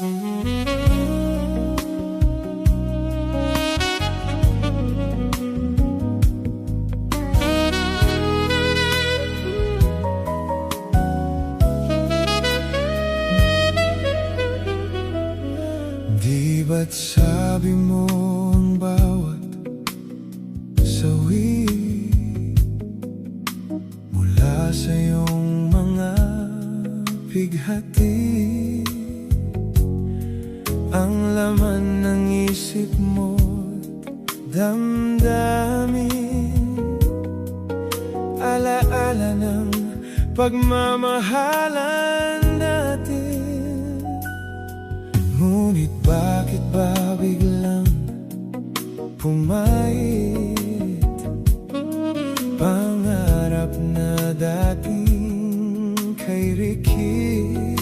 Di ba't sabi mo ang bawat sawi mula sa iyong mga bighati ang laman ng isip mo't damdamin, alaala ng pagmamahalan natin. Ngunit bakit ba biglang pumait pangarap na dating kay Rikit,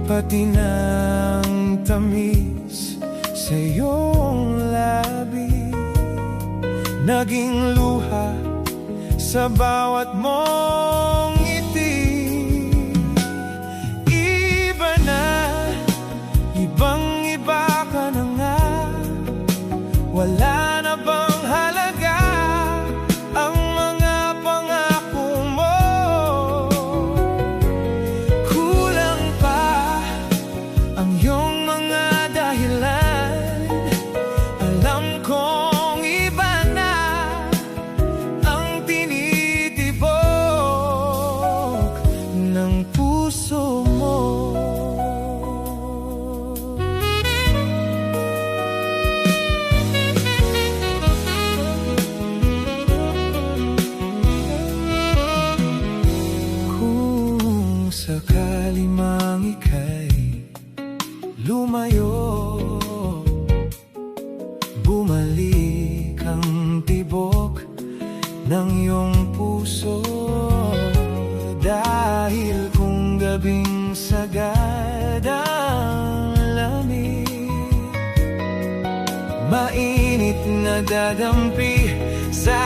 pati ng tamis sa iyong labi naging luha sa bawat mong ngiti. Iba na, ibang-iba ka na nga, wala na bang halaga ang mga pangako mo? Kulang pa ang iyong mga dahilan, alam kong iba na ang tinitibok ng puso mo. Sakali mang ika'y lumayo, bumalik ang tibok ng iyong puso. Dahil kung gabing sagad ang lamig, mainit na dadampi sa